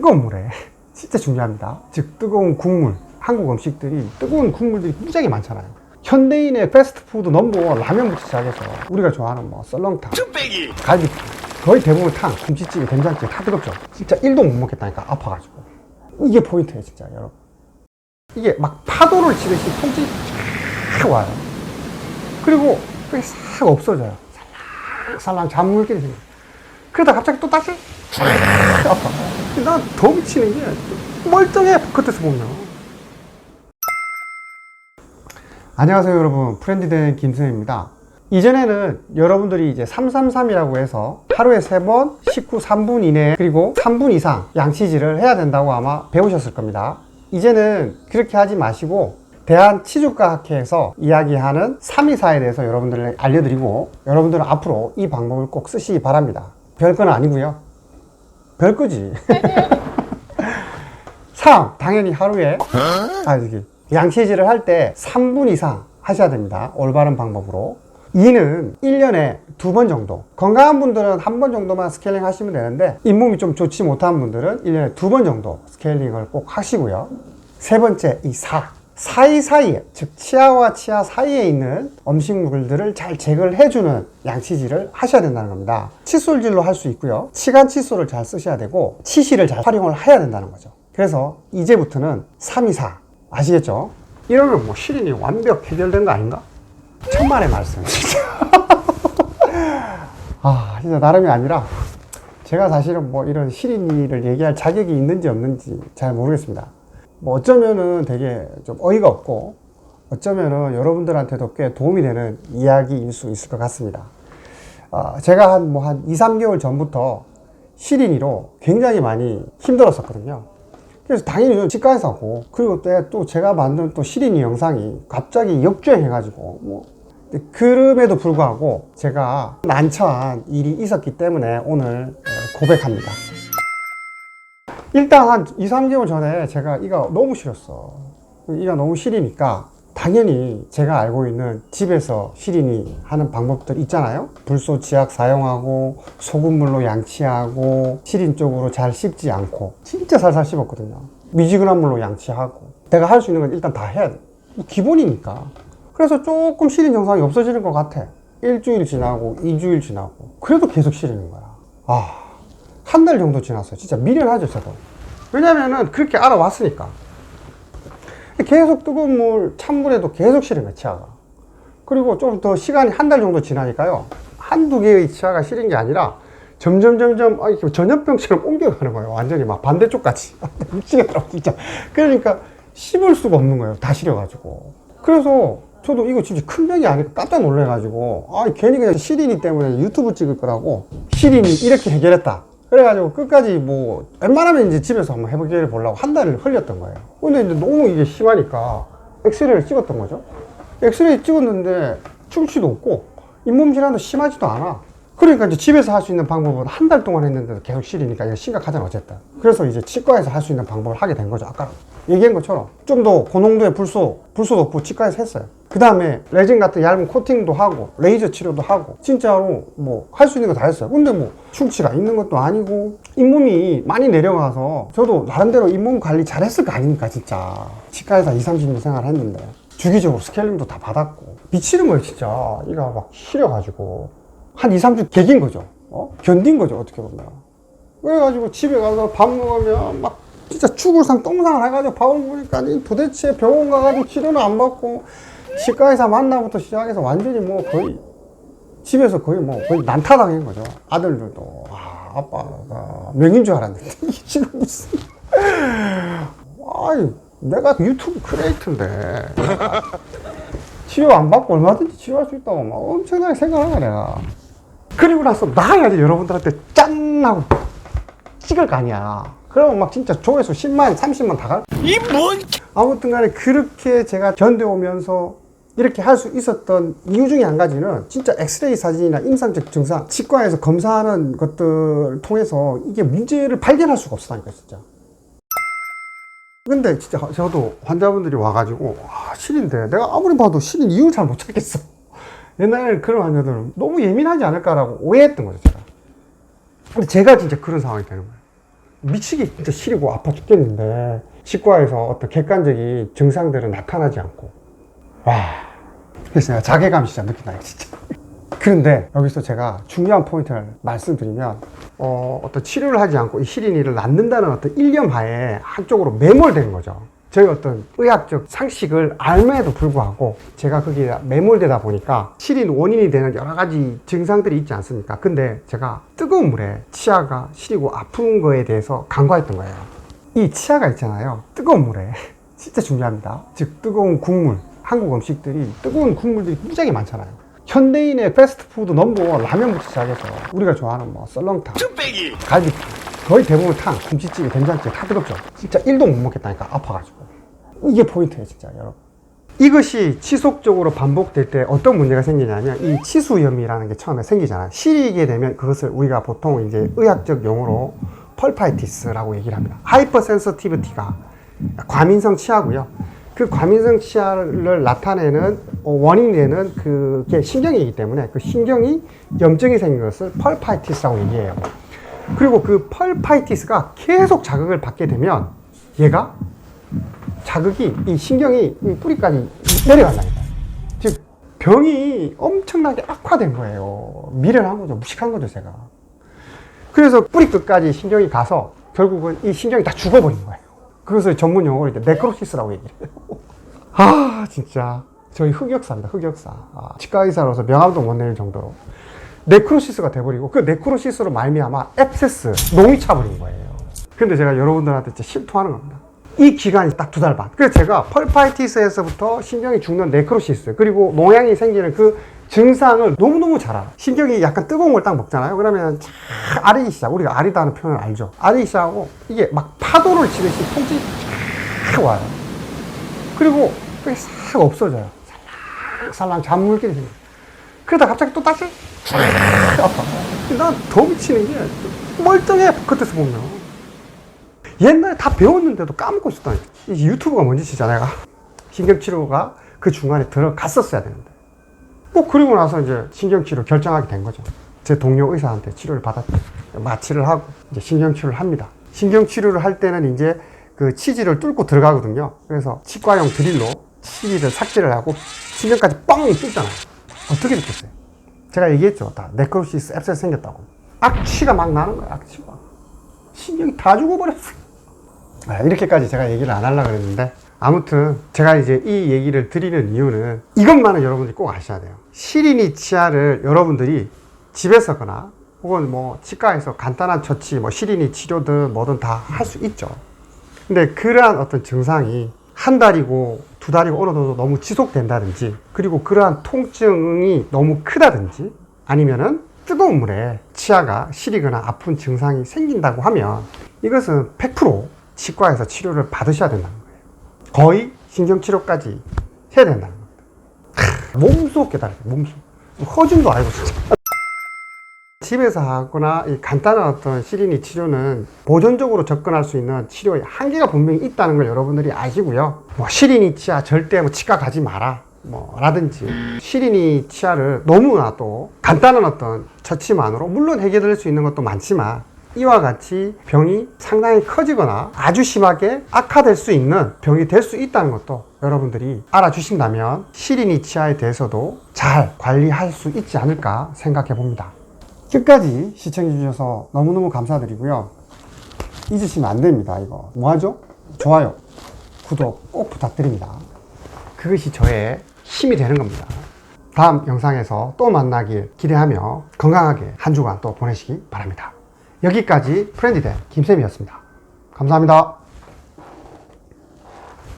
뜨거운 물에 진짜 중요합니다. 즉 뜨거운 국물, 한국 음식들이 뜨거운 국물들이 무지하게 많잖아요. 현대인의 패스트푸드 넘버원 라면부터 시작해서 우리가 좋아하는 뭐 썰렁탕, 갈비탕, 거의 대부분 탕, 김치찌개, 된장찌개 다 뜨겁죠. 진짜 1도 못 먹겠다니까, 아파가지고. 이게 포인트예요 진짜 여러분. 이게 막 파도를 치듯이 통증이 쫙 와요. 그리고 그게 싹 없어져요. 살랑살랑 잠물길이 생겨요. 그러다 갑자기 또 다시 쫙 아파. 난 더 미치는 게 멀쩡해, 겉에서 보면. 안녕하세요 여러분, 프렌디된 김승입니다. 이전에는 여러분들이 이제 333이라고 해서 하루에 3번 식후 3분 이내 그리고 3분 이상 양치질을 해야 된다고 아마 배우셨을 겁니다. 이제는 그렇게 하지 마시고 대한치주과학회에서 이야기하는 324에 대해서 여러분들을 알려드리고, 여러분들은 앞으로 이 방법을 꼭 쓰시기 바랍니다. 별건 아니고요. 별거지. 3. 당연히 하루에 양치질을 할 때 3분 이상 하셔야 됩니다. 올바른 방법으로. 2는 1년에 2번 정도. 건강한 분들은 1번 정도만 스케일링 하시면 되는데, 잇몸이 좀 좋지 못한 분들은 1년에 2번 정도 스케일링을 꼭 하시고요. 세 번째, 이 4. 사이사이에, 즉 치아와 치아 사이에 있는 음식물들을 잘 제거를 해주는 양치질을 하셔야 된다는 겁니다. 칫솔질로 할 수 있고요. 치간 칫솔을 잘 쓰셔야 되고, 치실을 잘 활용을 해야 된다는 거죠. 그래서 이제부터는 324 아시겠죠? 이러면 뭐 시린이 완벽 해결된 거 아닌가? 천만의 말씀 진짜. 진짜 나름이 아니라, 제가 사실은 뭐 이런 시린이를 얘기할 자격이 있는지 없는지 잘 모르겠습니다. 뭐 어쩌면은 되게 좀 어이가 없고, 어쩌면은 여러분들한테도 꽤 도움이 되는 이야기일 수 있을 것 같습니다. 제가 한 2, 3개월 전부터 시린이로 굉장히 많이 힘들었었거든요. 그래서 당연히 치과에서 하고, 그리고 또 제가 만든 또 시린이 영상이 갑자기 역주행해가지고, 그럼에도 불구하고 제가 난처한 일이 있었기 때문에 오늘 고백합니다. 일단 한 2, 3개월 전에 제가 이가 너무 시렸어. 이가 너무 시리니까 당연히 제가 알고 있는 집에서 시린이 하는 방법들 있잖아요. 불소치약 사용하고, 소금물로 양치하고, 시린 쪽으로 잘 씹지 않고, 진짜 살살 씹었거든요. 미지근한 물로 양치하고. 내가 할 수 있는 건 일단 다 해야 돼. 기본이니까. 그래서 조금 시린 증상이 없어지는 것 같아. 일주일 지나고 2주일 지나고, 그래도 계속 시리는 거야. 한 달 정도 지났어요. 진짜 미련하죠 저도. 왜냐면은 그렇게 알아왔으니까. 계속 뜨거운 물, 찬물에도 계속 시린 거야 치아가. 그리고 좀 더 시간이 한 달 정도 지나니까요, 한두 개의 치아가 시린 게 아니라 점점 전염병처럼 옮겨가는 거예요. 완전히 막 반대쪽까지. 미치겠더라고 진짜. 그러니까 씹을 수가 없는 거예요, 다 시려가지고. 그래서 저도 이거 진짜 큰 병이 아니고 깜짝 놀래가지고, 괜히 그냥 시린이 때문에 유튜브 찍을 거라고 시린이 이렇게 해결했다 그래가지고 끝까지 뭐 웬만하면 이제 집에서 한번 해보기를 보려고 한 달을 흘렸던 거예요. 근데 이제 너무 이게 심하니까 엑스레이를 찍었던 거죠. 엑스레이 찍었는데 충치도 없고 잇몸 질환도 심하지도 않아. 그러니까 이제 집에서 할 수 있는 방법은 한 달 동안 했는데도 계속 시리니까 이거 심각하잖아 어쨌든. 그래서 이제 치과에서 할 수 있는 방법을 하게 된 거죠. 아까 얘기한 것처럼 좀 더 고농도의 불소 도포 치과에서 했어요. 그 다음에 레진 같은 얇은 코팅도 하고, 레이저 치료도 하고, 진짜로 뭐 할 수 있는 거 다 했어요. 근데 뭐 충치가 있는 것도 아니고, 잇몸이 많이 내려가서 저도 나름대로 잇몸 관리 잘했을 거 아닙니까 진짜. 치과에서 2, 30년 생활했는데 주기적으로 스케일링도 다 받았고, 미치는 거예요 진짜. 이가 막 시려가지고 한 2, 3주 개긴 거죠. 견딘 거죠 어떻게 보면. 그래가지고 집에 가서 밥 먹으면 막 진짜 죽을상 똥상을 해가지고 밥을 먹으니까 도대체 병원 가가지고 치료는 안 받고, 치과의사 만나부터 시작해서 완전히 뭐 거의 집에서 거의 난타당한 거죠. 아들들도 아빠가 명인 줄 알았는데 이게 지금 무슨 내가 유튜브 크리에이터인데 치료 안 받고 얼마든지 치료할 수 있다고 막 엄청나게 생각하는 거야 내가. 그리고 나서 나야지 여러분들한테 짠 하고 찍을 거 아니야. 그러면 막 진짜 조회수 10만 30만 다 갈. 이 뭔? 아무튼 간에 그렇게 제가 견뎌오면서 이렇게 할 수 있었던 이유 중에 한 가지는 진짜 엑스레이 사진이나 임상적 증상, 치과에서 검사하는 것들을 통해서 이게 문제를 발견할 수가 없었다니까 진짜. 근데 진짜 저도 환자분들이 와가지고 시린데 내가 아무리 봐도 시린 이유를 잘 못 찾겠어. 옛날에는 그런 환자들은 너무 예민하지 않을까라고 오해했던 거죠 제가. 근데 제가 진짜 그런 상황이 되는 거예요. 미치게 진짜 시리고 아파 죽겠는데 치과에서 어떤 객관적인 증상들은 나타나지 않고, 와, 그래서 내가 자괴감 진짜 느낀다 진짜. 그런데 여기서 제가 중요한 포인트를 말씀드리면 어떤 치료를 하지 않고 이 시린이를 낳는다는 어떤 일념하에 한쪽으로 매몰된 거죠. 저희 어떤 의학적 상식을 알면에도 불구하고 제가 거기에 매몰되다 보니까 시린 원인이 되는 여러 가지 증상들이 있지 않습니까? 근데 제가 뜨거운 물에 치아가 시리고 아픈 거에 대해서 간과했던 거예요. 이 치아가 있잖아요. 뜨거운 물에 진짜 중요합니다. 즉 뜨거운 국물, 한국 음식들이 뜨거운 국물들이 굉장히 많잖아요. 현대인의 패스트푸드 넘버원 라면부터 시작해서 우리가 좋아하는 뭐 썰렁탕, 갈비탕, 거의 대부분 탕, 김치찌개, 된장찌개 다 뜨겁죠. 진짜 1도 못 먹겠다니까 아파가지고. 이게 포인트예요 진짜 여러분. 이것이 지속적으로 반복될 때 어떤 문제가 생기냐면 이 치수염이라는 게 처음에 생기잖아요. 시리게 되면 그것을 우리가 보통 이제 의학적 용어로 펄파이티스라고 얘기를 합니다. 하이퍼센서티비티가 과민성 치아고요. 그 과민성 치아를 나타내는 원인이 되는 그게 신경이기 때문에 그 신경이 염증이 생긴 것을 펄파이티스라고 얘기해요. 그리고 그 펄파이티스가 계속 자극을 받게 되면 얘가 자극이 이 신경이 이 뿌리까지 내려간다니까. 즉 병이 엄청나게 악화된 거예요. 미련한 거죠. 무식한 거죠 제가. 그래서 뿌리 끝까지 신경이 가서 결국은 이 신경이 다 죽어버린 거예요. 그것을 전문 용어로 이제 네크로시스라고 얘기를 해요. 아 진짜 저희 흑역사입니다. 흑역사. 치과 의사로서 명함도 못 내릴 정도로 네크로시스가 돼버리고 그 네크로시스로 말미암아 앱세스, 농이 차버린 거예요. 근데 제가 여러분들한테 진짜 실토하는 겁니다. 이 기간이 딱 2달 반. 그래서 제가 펄파이티스에서부터 신경이 죽는 네크로시스 그리고 농양이 생기는 그 증상을 너무너무 잘 알아. 신경이 약간 뜨거운 걸 딱 먹잖아요. 그러면 쫙 아리기 시작. 우리가 아리다는 표현을 알죠. 아리기 시작하고 이게 막 파도를 치듯이 통증이 쫙 와요. 그리고 그게 싹 없어져요. 살랑살랑 잠물게 생겨요. 그러다 갑자기 또 다시 쫙 아파. 난 더 미치는 게 멀쩡해. 그때서 보면. 옛날에 다 배웠는데도 까먹고 있었다니까. 이 유튜브가 뭔지 진짜 내가 신경치료가 그 중간에 들어갔었어야 되는데. 뭐 그리고 나서 이제 신경치료 결정하게 된 거죠. 제 동료 의사한테 치료를 받았죠. 마취를 하고 이제 신경치료를 합니다. 신경치료를 할 때는 이제 그 치지를 뚫고 들어가거든요. 그래서 치과용 드릴로 치지를 삭제를 하고 신경까지 뻥 뚫잖아요. 어떻게 됐겠어요? 제가 얘기했죠. 다 네크로시스 앱세스 생겼다고. 악취가 막 나는 거야. 악취가. 신경이 다 죽어버렸어요. 이렇게까지 제가 얘기를 안 하려고 그랬는데 아무튼 제가 이제 이 얘기를 드리는 이유는 이것만은 여러분들이 꼭 아셔야 돼요. 시린이 치아를 여러분들이 집에서거나 혹은 뭐 치과에서 간단한 처치, 뭐 시린이 치료든 뭐든 다 할 수 있죠. 근데 그러한 어떤 증상이 한 달이고 2달이고 어느 정도 너무 지속된다든지 그리고 그러한 통증이 너무 크다든지 아니면은 뜨거운 물에 치아가 시리거나 아픈 증상이 생긴다고 하면 이것은 100% 치과에서 치료를 받으셔야 된다는 거예요. 거의 신경치료까지 해야 된다는 겁니다. 몸소 깨달아요. 몸소. 허즘도 아니고 진짜. 집에서 하거나 이 간단한 어떤 시린이 치료는 보존적으로 접근할 수 있는 치료의 한계가 분명히 있다는 걸 여러분들이 아시고요. 뭐 시린이 치아 절대 뭐 치과 가지 마라. 뭐 라든지 시린이 치아를 너무나도 간단한 어떤 처치만으로 물론 해결될 수 있는 것도 많지만 이와 같이 병이 상당히 커지거나 아주 심하게 악화될 수 있는 병이 될 수 있다는 것도 여러분들이 알아주신다면 시린이 치아에 대해서도 잘 관리할 수 있지 않을까 생각해 봅니다. 끝까지 시청해 주셔서 너무너무 감사드리고요. 잊으시면 안 됩니다. 이거 뭐하죠? 좋아요, 구독 꼭 부탁드립니다. 그것이 저의 힘이 되는 겁니다. 다음 영상에서 또 만나길 기대하며 건강하게 한 주간 또 보내시기 바랍니다. 여기까지 프렌디된 김쌤이었습니다. 감사합니다.